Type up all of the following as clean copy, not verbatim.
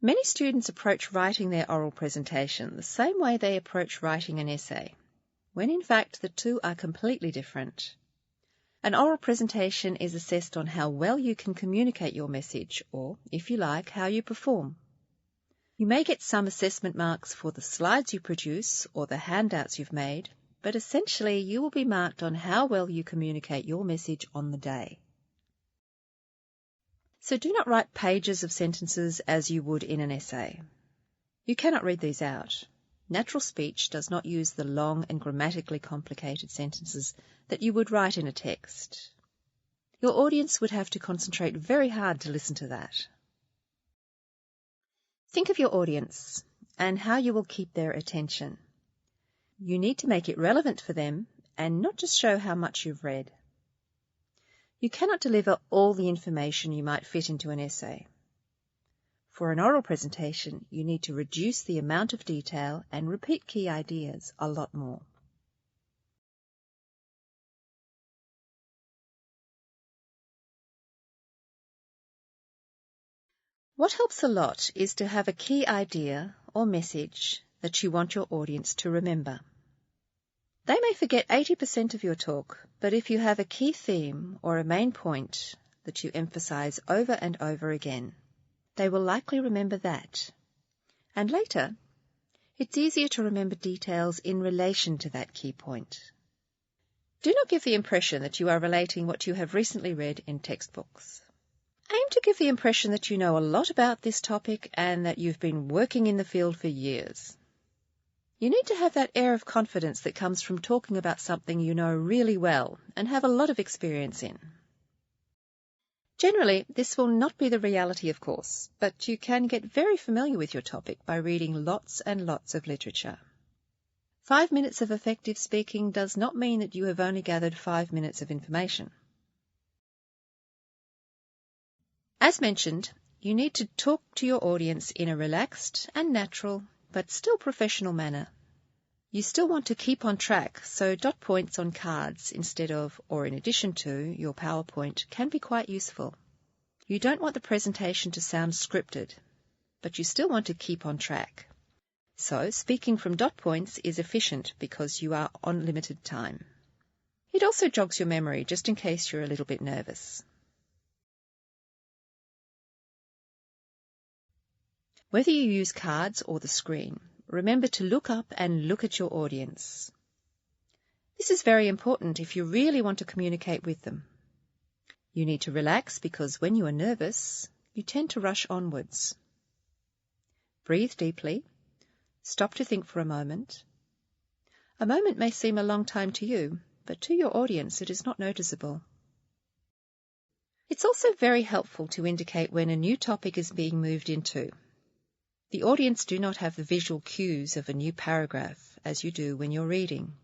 Many students approach writing their oral presentation the same way they approach writing an essay, when in fact the two are completely different. An oral presentation is assessed on how well you can communicate your message, or, if you like, how you perform. You may get some assessment marks for the slides you produce or the handouts you've made, but essentially you will be marked on how well you communicate your message on the day. So do not write pages of sentences as you would in an essay. You cannot read these out. Natural speech does not use the long and grammatically complicated sentences that you would write in a text. Your audience would have to concentrate very hard to listen to that. Think of your audience and how you will keep their attention. You need to make it relevant for them and not just show how much you've read. You cannot deliver all the information you might fit into an essay. For an oral presentation, you need to reduce the amount of detail and repeat key ideas a lot more. What helps a lot is to have a key idea or message that you want your audience to remember. They may forget 80% of your talk, but if you have a key theme or a main point that you emphasize over and over again, they will likely remember that. And later, it's easier to remember details in relation to that key point. Do not give the impression that you are relating what you have recently read in textbooks. Aim to give the impression that you know a lot about this topic and that you've been working in the field for years. You need to have that air of confidence that comes from talking about something you know really well and have a lot of experience in. Generally, this will not be the reality, of course, but you can get very familiar with your topic by reading lots and lots of literature. 5 minutes of effective speaking does not mean that you have only gathered 5 minutes of information. As mentioned, you need to talk to your audience in a relaxed and natural, but still professional manner. You still want to keep on track, so dot points on cards instead of, or in addition to, your PowerPoint can be quite useful. You don't want the presentation to sound scripted, but you still want to keep on track. So speaking from dot points is efficient because you are on limited time. It also jogs your memory just in case you're a little bit nervous. Whether you use cards or the screen, remember to look up and look at your audience. This is very important if you really want to communicate with them. You need to relax because when you are nervous, you tend to rush onwards. Breathe deeply. Stop to think for a moment. A moment may seem a long time to you, but to your audience it is not noticeable. It's also very helpful to indicate when a new topic is being moved into. The audience do not have the visual cues of a new paragraph as you do when you're reading.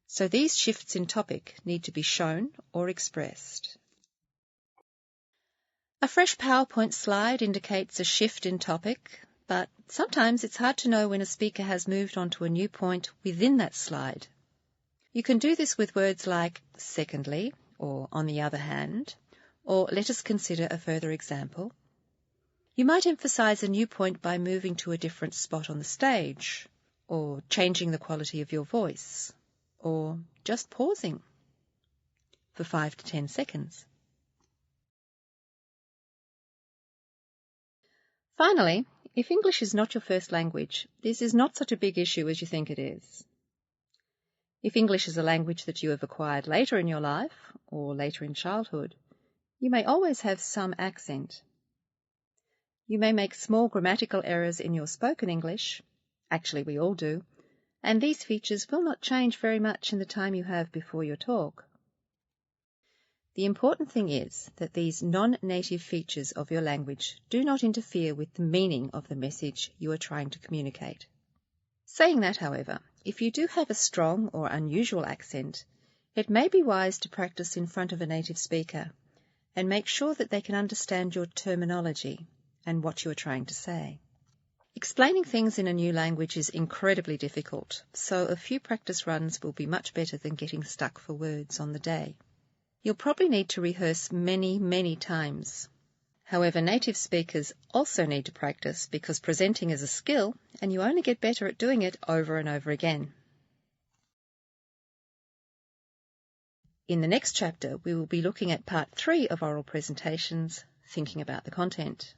So these shifts in topic need to be shown or expressed. A fresh PowerPoint slide indicates a shift in topic, but sometimes it's hard to know when a speaker has moved on to a new point within that slide. You can do this with words like secondly, or on the other hand, or let us consider a further example. You might emphasize a new point by moving to a different spot on the stage, or changing the quality of your voice, or just pausing for 5 to 10 seconds. Finally, if English is not your first language, this is not such a big issue as you think it is. If English is a language that you have acquired later in your life, or later in childhood, you may always have some accent. You may make small grammatical errors in your spoken English, actually we all do, and these features will not change very much in the time you have before your talk. The important thing is that these non-native features of your language do not interfere with the meaning of the message you are trying to communicate. Saying that, however, if you do have a strong or unusual accent, it may be wise to practice in front of a native speaker and make sure that they can understand your terminology and what you are trying to say. Explaining things in a new language is incredibly difficult, so a few practice runs will be much better than getting stuck for words on the day. You'll probably need to rehearse many, many times. However, native speakers also need to practice because presenting is a skill and you only get better at doing it over and over again. In the next chapter, we will be looking at part 3 of oral presentations, thinking about the content.